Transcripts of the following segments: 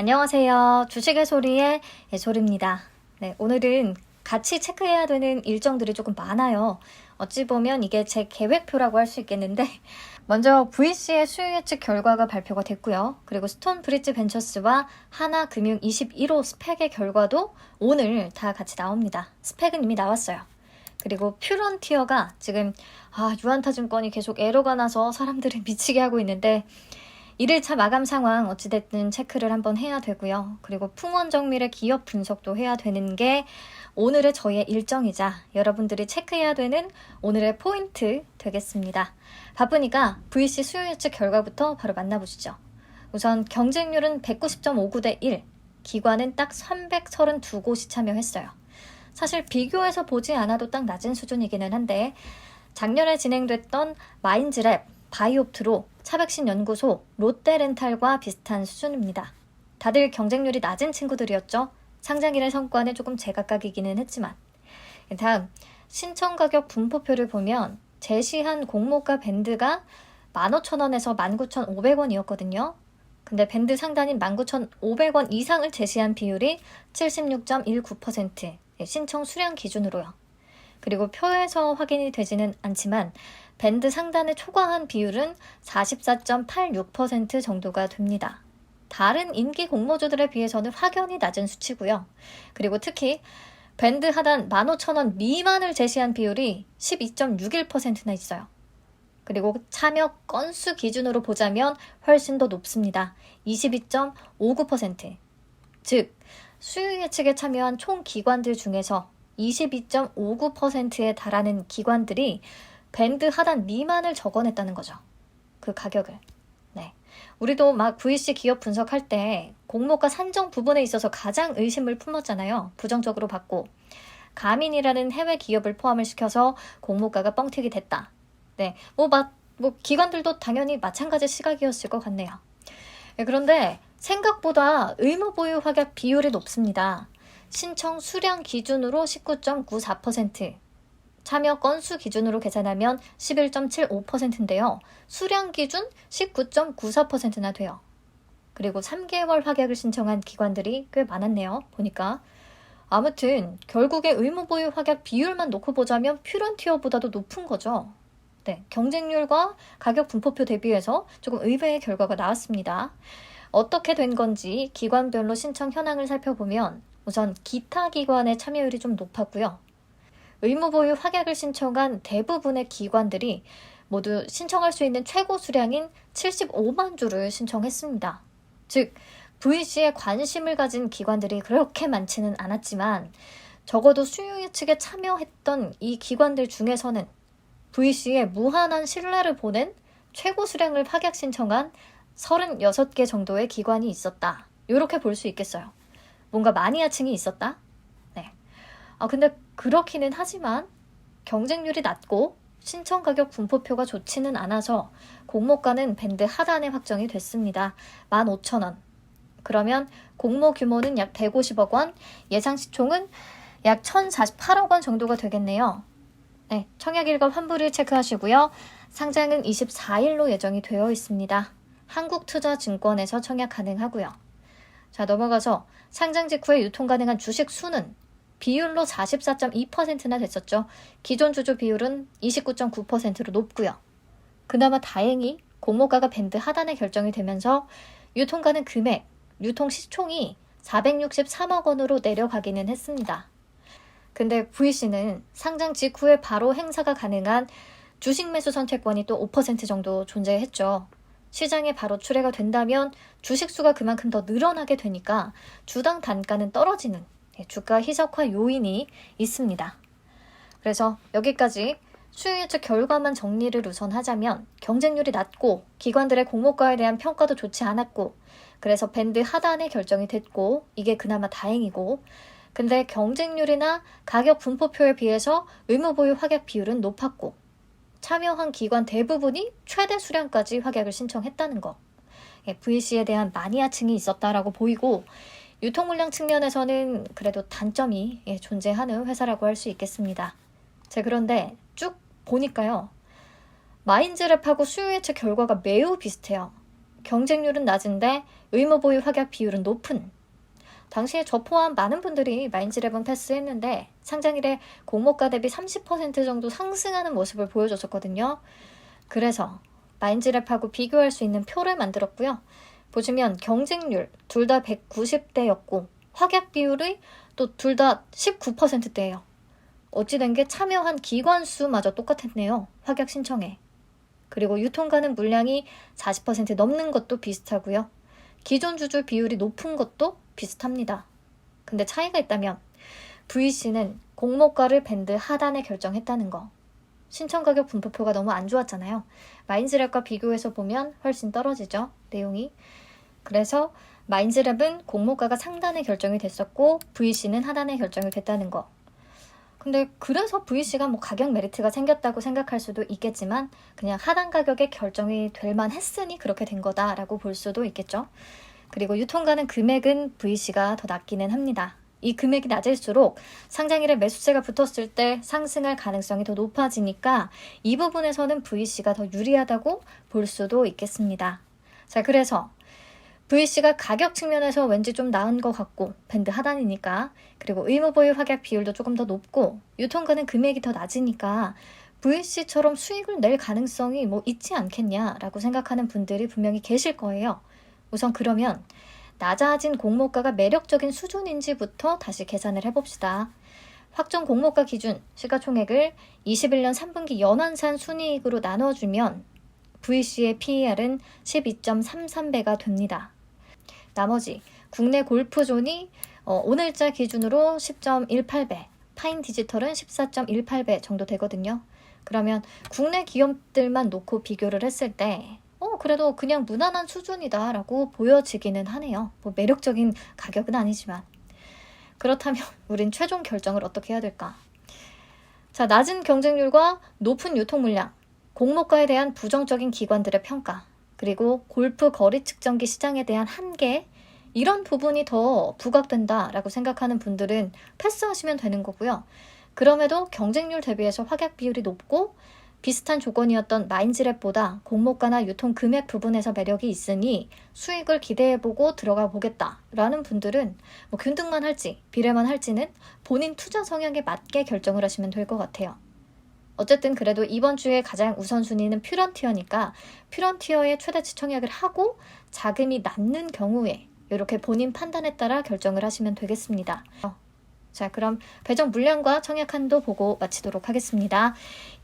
안녕하세요. 주식의 소리의 소리입니다. 네, 오늘은 같이 체크해야 되는 일정들이 조금 많아요. 어찌 보면 이게 제 계획표라고 할 수 있겠는데 먼저 VC의 수요 예측 결과가 발표가 됐고요. 그리고 스톤브리지 벤처스와 하나금융 21호 스펙의 결과도 오늘 다 같이 나옵니다. 스펙은 이미 나왔어요. 그리고 퓨런티어가 지금 유한타증권이 계속 에러가 나서 사람들을 미치게 하고 있는데 1일차 마감 상황 어찌됐든 체크를 한번 해야 되고요. 그리고 풍원정밀의 기업 분석도 해야 되는 게 오늘의 저희의 일정이자 여러분들이 체크해야 되는 오늘의 포인트 되겠습니다. 바쁘니까 VC 수요 예측 결과부터 바로 만나보시죠. 우선 경쟁률은 190.59 대 1, 기관은 딱 332곳이 참여했어요. 사실 비교해서 보지 않아도 딱 낮은 수준이기는 한데 작년에 진행됐던 마인즈랩, 바이옵트로, 차백신연구소, 롯데렌탈과 비슷한 수준입니다. 다들 경쟁률이 낮은 친구들이었죠. 상장일의 성과는 조금 제각각이기는 했지만. 다음, 신청가격 분포표를 보면 제시한 공모가 밴드가 15,000원에서 19,500원이었거든요. 근데 밴드 상단인 19,500원 이상을 제시한 비율이 76.19%, 신청 수량 기준으로요. 그리고 표에서 확인이 되지는 않지만 밴드 상단을 초과한 비율은 44.86% 정도가 됩니다. 다른 인기 공모주들에 비해서는 확연히 낮은 수치고요. 그리고 특히 밴드 하단 15,000원 미만을 제시한 비율이 12.61%나 있어요. 그리고 참여 건수 기준으로 보자면 훨씬 더 높습니다. 22.59%. 즉, 수요 예측에 참여한 총 기관들 중에서 22.59%에 달하는 기관들이 밴드 하단 미만을 적어냈다는 거죠. 그 가격을. 네. 우리도 막 VC 기업 분석할 때 공모가 산정 부분에 있어서 가장 의심을 품었잖아요. 부정적으로 봤고. 가민이라는 해외 기업을 포함을 시켜서 공모가가 뻥튀기 됐다. 네. 기관들도 당연히 마찬가지 시각이었을 것 같네요. 네, 그런데 생각보다 의무 보유 확약 비율이 높습니다. 신청 수량 기준으로 19.94%, 참여 건수 기준으로 계산하면 11.75%인데요. 수량 기준 19.94%나 돼요. 그리고 3개월 확약을 신청한 기관들이 꽤 많았네요. 보니까. 아무튼 결국에 의무 보유 확약 비율만 놓고 보자면 퓨런티어보다도 높은 거죠. 네, 경쟁률과 가격 분포표 대비해서 조금 의외의 결과가 나왔습니다. 어떻게 된 건지 기관별로 신청 현황을 살펴보면 우선 기타 기관의 참여율이 좀 높았고요. 의무 보유 확약을 신청한 대부분의 기관들이 모두 신청할 수 있는 최고 수량인 75만 주를 신청했습니다. 즉, VC에 관심을 가진 기관들이 그렇게 많지는 않았지만 적어도 수요 예측에 참여했던 이 기관들 중에서는 VC에 무한한 신뢰를 보낸 최고 수량을 확약 신청한 36개 정도의 기관이 있었다. 이렇게 볼 수 있겠어요. 뭔가 마니아층이 있었다? 네. 근데 그렇기는 하지만 경쟁률이 낮고 신청 가격 분포표가 좋지는 않아서 공모가는 밴드 하단에 확정이 됐습니다. 15,000원. 그러면 공모 규모는 약 150억 원, 예상 시총은 약 1,048억 원 정도가 되겠네요. 네, 청약일과 환불을 체크하시고요. 상장은 24일로 예정이 되어 있습니다. 한국투자증권에서 청약 가능하고요. 자, 넘어가서 상장 직후에 유통 가능한 주식 수는 비율로 44.2%나 됐었죠. 기존 주주 비율은 29.9%로 높고요. 그나마 다행히 공모가가 밴드 하단에 결정이 되면서 유통 가능 금액, 유통 시총이 463억 원으로 내려가기는 했습니다. 근데 VC는 상장 직후에 바로 행사가 가능한 주식 매수 선택권이 또 5% 정도 존재했죠. 시장에 바로 출회가 된다면 주식 수가 그만큼 더 늘어나게 되니까 주당 단가는 떨어지는 주가 희석화 요인이 있습니다. 그래서 여기까지 수요 예측 결과만 정리를 우선 하자면 경쟁률이 낮고 기관들의 공모가에 대한 평가도 좋지 않았고 그래서 밴드 하단에 결정이 됐고 이게 그나마 다행이고 근데 경쟁률이나 가격 분포표에 비해서 의무 보유 확약 비율은 높았고 참여한 기관 대부분이 최대 수량까지 확약을 신청했다는 거. VC에 대한 마니아층이 있었다라고 보이고 유통 물량 측면에서는 그래도 단점이 존재하는 회사라고 할 수 있겠습니다. 자, 그런데 쭉 보니까요. 마인즈랩하고 수요 예측 결과가 매우 비슷해요. 경쟁률은 낮은데 의무 보유 확약 비율은 높은. 당시에 저 포함 많은 분들이 마인즈랩은 패스했는데 상장일에 공모가 대비 30% 정도 상승하는 모습을 보여줬었거든요. 그래서 마인즈랩하고 비교할 수 있는 표를 만들었고요. 보시면 경쟁률 둘 다 190대였고 확약 비율이 또 둘 다 19%대예요. 어찌된 게 참여한 기관 수마저 똑같았네요. 확약 신청에. 그리고 유통 가능 물량이 40% 넘는 것도 비슷하고요. 기존 주주 비율이 높은 것도 비슷합니다. 근데 차이가 있다면 VC는 공모가를 밴드 하단에 결정했다는 거. 신청 가격 분포표가 너무 안 좋았잖아요. 마인즈랩과 비교해서 보면 훨씬 떨어지죠, 내용이. 그래서 마인즈랩은 공모가가 상단에 결정이 됐었고 VC는 하단에 결정이 됐다는 거. 근데 그래서 VC가 뭐 가격 메리트가 생겼다고 생각할 수도 있겠지만 그냥 하단 가격에 결정이 될 만했으니 그렇게 된 거다라고 볼 수도 있겠죠. 그리고 유통가능 금액은 VC가 더 낮기는 합니다. 이 금액이 낮을수록 상장일에 매수세가 붙었을 때 상승할 가능성이 더 높아지니까 이 부분에서는 VC가 더 유리하다고 볼 수도 있겠습니다. 자, 그래서 VC가 가격 측면에서 왠지 좀 나은 것 같고 밴드 하단이니까, 그리고 의무 보유 확약 비율도 조금 더 높고 유통가능 금액이 더 낮으니까 VC처럼 수익을 낼 가능성이 뭐 있지 않겠냐라고 생각하는 분들이 분명히 계실 거예요. 우선 그러면 낮아진 공모가가 매력적인 수준인지부터 다시 계산을 해봅시다. 확정 공모가 기준 시가총액을 21년 3분기 연환산 순이익으로 나눠주면 VC의 PER은 12.33배가 됩니다. 나머지 국내 골프존이 오늘자 기준으로 10.18배, 파인 디지털은 14.18배 정도 되거든요. 그러면 국내 기업들만 놓고 비교를 했을 때 그래도 그냥 무난한 수준이다라고 보여지기는 하네요. 뭐 매력적인 가격은 아니지만. 그렇다면 우린 최종 결정을 어떻게 해야 될까? 자, 낮은 경쟁률과 높은 유통 물량, 공모가에 대한 부정적인 기관들의 평가, 그리고 골프 거리 측정기 시장에 대한 한계, 이런 부분이 더 부각된다라고 생각하는 분들은 패스하시면 되는 거고요. 그럼에도 경쟁률 대비해서 확약 비율이 높고 비슷한 조건이었던 마인즈랩보다 공모가나 유통 금액 부분에서 매력이 있으니 수익을 기대해보고 들어가 보겠다라는 분들은 뭐 균등만 할지 비례만 할지는 본인 투자 성향에 맞게 결정을 하시면 될 것 같아요. 어쨌든 그래도 이번 주에 가장 우선순위는 퓨런티어니까 퓨런티어의 최대치 청약을 하고 자금이 남는 경우에 이렇게 본인 판단에 따라 결정을 하시면 되겠습니다. 자, 그럼 배정 물량과 청약 한도 보고 마치도록 하겠습니다.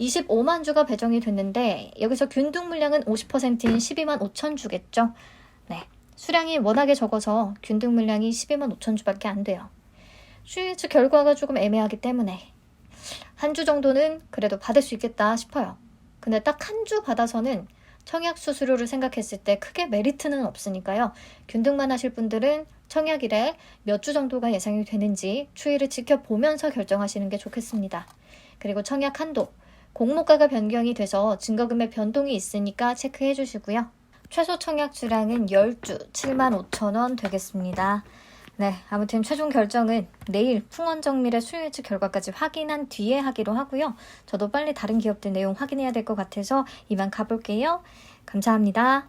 25만 주가 배정이 됐는데 여기서 균등 물량은 50%인 12만 5천 주겠죠. 네, 수량이 워낙에 적어서 균등 물량이 12만 5천 주밖에 안 돼요. 수요일치 결과가 조금 애매하기 때문에 한 주 정도는 그래도 받을 수 있겠다 싶어요. 근데 딱 한 주 받아서는 청약 수수료를 생각했을 때 크게 메리트는 없으니까요. 균등만 하실 분들은 청약일에 몇 주 정도가 예상이 되는지 추이를 지켜보면서 결정하시는 게 좋겠습니다. 그리고 청약 한도, 공모가가 변경이 돼서 증거금액 변동이 있으니까 체크해 주시고요. 최소 청약 주량은 10주 75,000원 되겠습니다. 네, 아무튼 최종 결정은 내일 풍원정밀의 수요일치 결과까지 확인한 뒤에 하기로 하고요. 저도 빨리 다른 기업들 내용 확인해야 될 것 같아서 이만 가볼게요. 감사합니다.